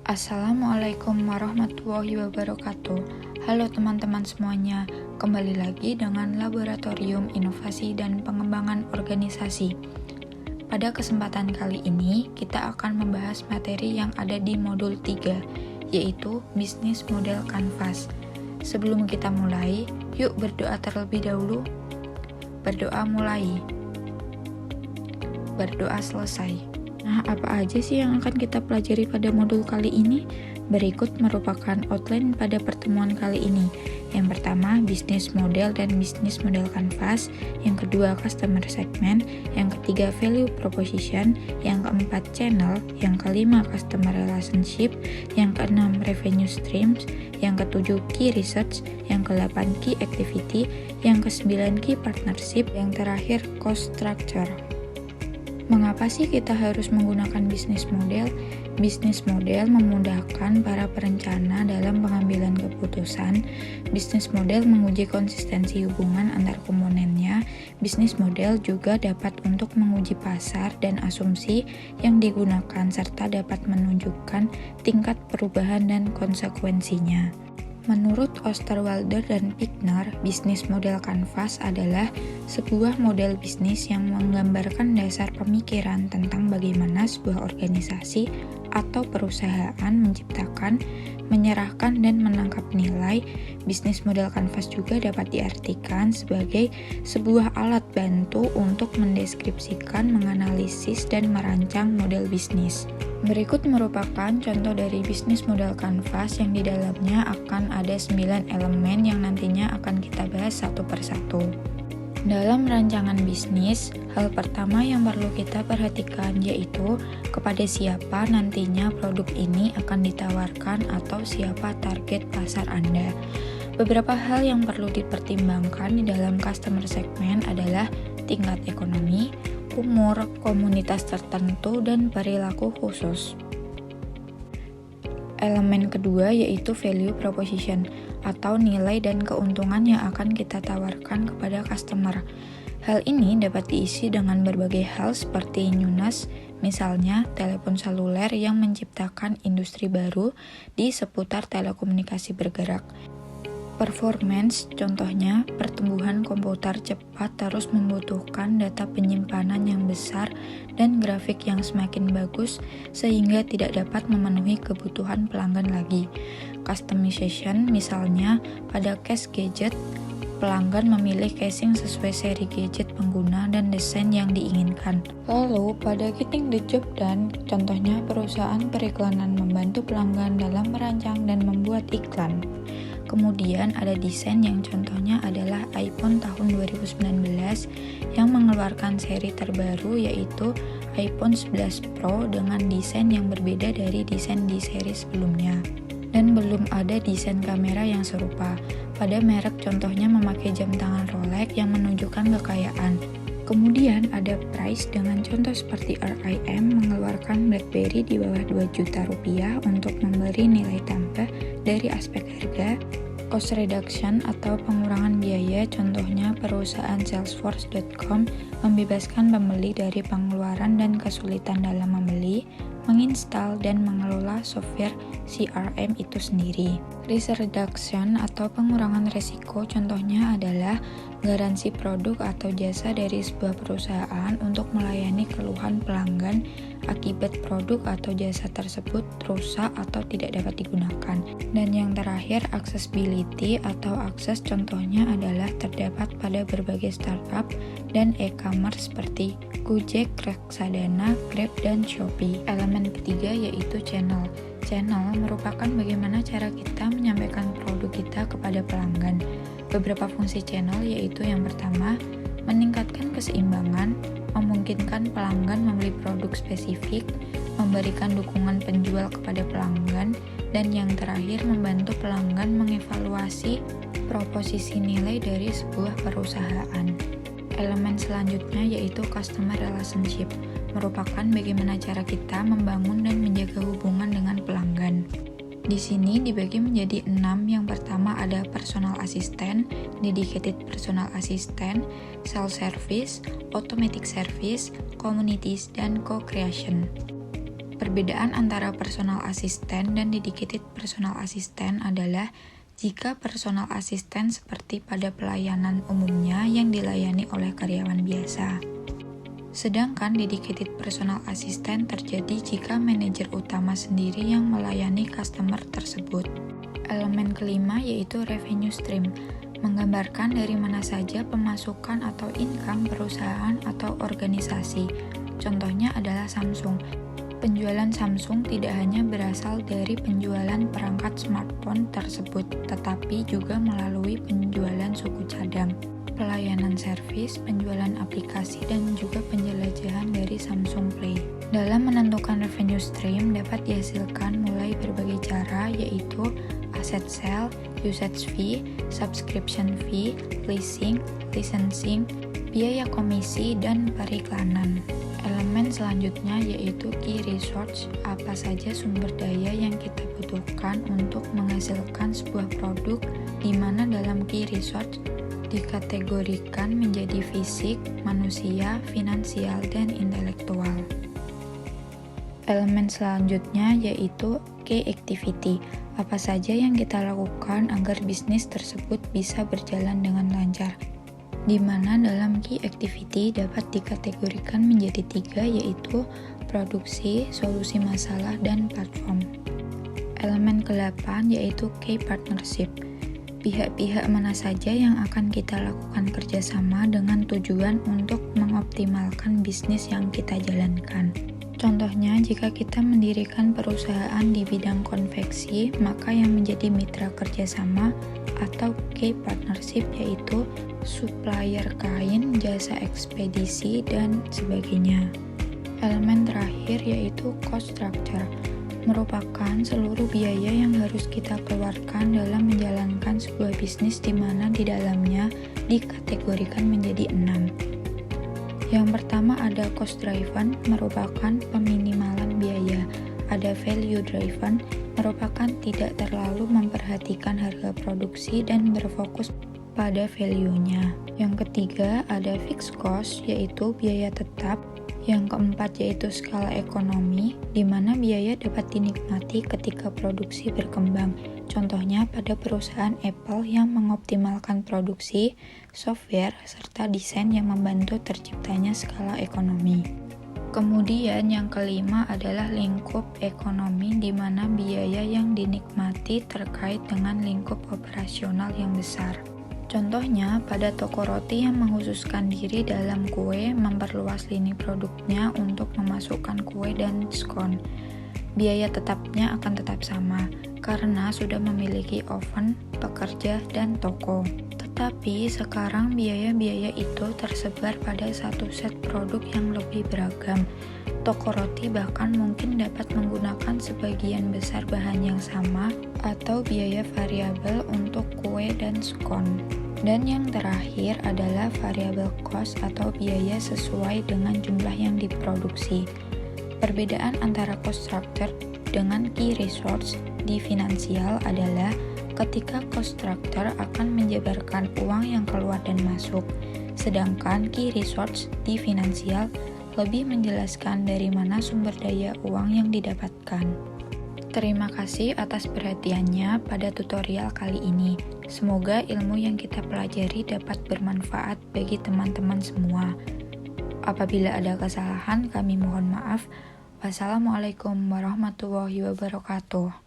Assalamualaikum warahmatullahi wabarakatuh. Halo teman-teman semuanya, kembali lagi dengan Laboratorium Inovasi dan Pengembangan Organisasi. Pada kesempatan kali ini, kita akan membahas materi yang ada di modul 3, yaitu Bisnis Model Kanvas. Sebelum kita mulai, yuk berdoa terlebih dahulu. Berdoa mulai. Berdoa selesai. Nah, apa aja sih yang akan kita pelajari pada modul kali ini? Berikut merupakan outline pada pertemuan kali ini. Yang pertama, bisnis model dan bisnis model kanvas. Yang kedua, customer segment. Yang ketiga, value proposition. Yang keempat, channel. Yang kelima, customer relationship. Yang keenam, revenue streams. Yang ketujuh, key research. Yang kedelapan, key activity. Yang kesembilan, key partnership. Yang terakhir, cost structure. Mengapa sih kita harus menggunakan bisnis model? Bisnis model memudahkan para perencana dalam pengambilan keputusan. Bisnis model menguji konsistensi hubungan antar komponennya. Bisnis model juga dapat untuk menguji pasar dan asumsi yang digunakan serta dapat menunjukkan tingkat perubahan dan konsekuensinya. Menurut Osterwalder dan Pickner, bisnis model kanvas adalah sebuah model bisnis yang menggambarkan dasar pemikiran tentang bagaimana sebuah organisasi atau perusahaan menciptakan, menyerahkan, dan menangkap nilai. Bisnis model kanvas juga dapat diartikan sebagai sebuah alat bantu untuk mendeskripsikan, menganalisis, dan merancang model bisnis. Berikut merupakan contoh dari bisnis model kanvas yang di dalamnya akan ada 9 elemen yang nantinya akan kita bahas satu persatu. Dalam rancangan bisnis, hal pertama yang perlu kita perhatikan yaitu kepada siapa nantinya produk ini akan ditawarkan atau siapa target pasar Anda. Beberapa hal yang perlu dipertimbangkan di dalam customer segment adalah tingkat ekonomi, umur, komunitas tertentu, dan perilaku khusus. Elemen kedua yaitu value proposition atau nilai dan keuntungan yang akan kita tawarkan kepada customer. Hal ini dapat diisi dengan berbagai hal seperti newness, misalnya telepon seluler yang menciptakan industri baru di seputar telekomunikasi bergerak. Performance, contohnya, pertumbuhan komputer cepat terus membutuhkan data penyimpanan yang besar dan grafik yang semakin bagus sehingga tidak dapat memenuhi kebutuhan pelanggan lagi. Customization, misalnya, pada case gadget, pelanggan memilih casing sesuai seri gadget pengguna dan desain yang diinginkan. Lalu, pada getting the job done, contohnya perusahaan periklanan membantu pelanggan dalam merancang dan membuat iklan. Kemudian ada desain yang contohnya adalah iPhone tahun 2019 yang mengeluarkan seri terbaru yaitu iPhone 11 Pro dengan desain yang berbeda dari desain di seri sebelumnya. Dan belum ada desain kamera yang serupa. Pada merek contohnya memakai jam tangan Rolex yang menunjukkan kekayaan. Kemudian ada price dengan contoh seperti RIM mengeluarkan BlackBerry di bawah 2 juta rupiah untuk memberi nilai tambah dari aspek harga. Cost reduction atau pengurangan biaya, contohnya perusahaan Salesforce.com membebaskan pembeli dari pengeluaran dan kesulitan dalam membeli, menginstal, dan mengelola software CRM itu sendiri. Risk reduction atau pengurangan resiko, contohnya adalah garansi produk atau jasa dari sebuah perusahaan untuk melayani keluhan pelanggan akibat produk atau jasa tersebut rusak atau tidak dapat digunakan. Dan yang terakhir, accessibility atau akses, contohnya adalah terdapat pada berbagai startup dan e-commerce seperti Gojek, Reksadana, Grab, dan Shopee. Elemen ketiga yaitu channel. Channel merupakan bagaimana cara kita menyampaikan produk kita kepada pelanggan. Beberapa fungsi channel yaitu yang pertama, meningkatkan keseimbangan, memungkinkan pelanggan membeli produk spesifik, memberikan dukungan penjual kepada pelanggan, dan yang terakhir membantu pelanggan mengevaluasi proposisi nilai dari sebuah perusahaan. Elemen selanjutnya yaitu customer relationship, merupakan bagaimana cara kita membangun dan menjaga hubungan dengan pelanggan. Di sini dibagi menjadi 6. Yang pertama ada personal assistant, dedicated personal assistant, self-service, automatic service, communities, dan co-creation. Perbedaan antara personal assistant dan dedicated personal assistant adalah jika personal assistant seperti pada pelayanan umumnya yang dilayani oleh karyawan biasa. Sedangkan dedicated personal assistant terjadi jika manajer utama sendiri yang melayani customer tersebut. Elemen kelima yaitu revenue stream, menggambarkan dari mana saja pemasukan atau income perusahaan atau organisasi. Contohnya adalah Samsung. Penjualan Samsung tidak hanya berasal dari penjualan perangkat smartphone tersebut, tetapi juga melalui penjualan suku cadang, pelayanan servis, penjualan aplikasi, dan juga penjelajahan dari Samsung Play. Dalam menentukan revenue stream dapat dihasilkan mulai berbagai cara, yaitu asset sale, usage fee, subscription fee, leasing, licensing, biaya komisi, dan periklanan. Elemen selanjutnya yaitu key resource, apa saja sumber daya yang kita butuhkan untuk menghasilkan sebuah produk, di mana dalam key resource dikategorikan menjadi fisik, manusia, finansial, dan intelektual. Elemen selanjutnya yaitu key activity, apa saja yang kita lakukan agar bisnis tersebut bisa berjalan dengan lancar, di mana dalam key activity dapat dikategorikan menjadi 3, yaitu produksi, solusi masalah, dan platform. Elemen ke-8 yaitu key partnership, pihak-pihak mana saja yang akan kita lakukan kerjasama dengan tujuan untuk mengoptimalkan bisnis yang kita jalankan. Contohnya, jika kita mendirikan perusahaan di bidang konveksi, maka yang menjadi mitra kerjasama atau key partnership yaitu supplier kain, jasa ekspedisi, dan sebagainya. Elemen terakhir yaitu cost structure, merupakan seluruh biaya yang harus kita keluarkan dalam menjalankan sebuah bisnis di mana di dalamnya dikategorikan menjadi 6. Yang pertama ada cost driven, merupakan peminimalan biaya. Ada value driven, merupakan tidak terlalu memperhatikan harga produksi dan berfokus pada value-nya. Yang ketiga ada fixed cost, yaitu biaya tetap. Yang keempat yaitu skala ekonomi, di mana biaya dapat dinikmati ketika produksi berkembang. Contohnya pada perusahaan Apple yang mengoptimalkan produksi, software, serta desain yang membantu terciptanya skala ekonomi. Kemudian yang kelima adalah lingkup ekonomi, di mana biaya yang dinikmati terkait dengan lingkup operasional yang besar. Contohnya, pada toko roti yang menghususkan diri dalam kue, memperluas lini produknya untuk memasukkan kue dan skon. Biaya tetapnya akan tetap sama, karena sudah memiliki oven, pekerja, dan toko. Tetapi sekarang biaya-biaya itu tersebar pada satu set produk yang lebih beragam. Toko roti bahkan mungkin dapat menggunakan sebagian besar bahan yang sama atau biaya variabel untuk kue dan skon. Dan yang terakhir adalah variable cost atau biaya sesuai dengan jumlah yang diproduksi. Perbedaan antara cost structure dengan key resource di finansial adalah ketika cost structure akan menjabarkan uang yang keluar dan masuk, sedangkan key resource di finansial lebih menjelaskan dari mana sumber daya uang yang didapatkan. Terima kasih atas perhatiannya pada tutorial kali ini. Semoga ilmu yang kita pelajari dapat bermanfaat bagi teman-teman semua. Apabila ada kesalahan, kami mohon maaf. Wassalamualaikum warahmatullahi wabarakatuh.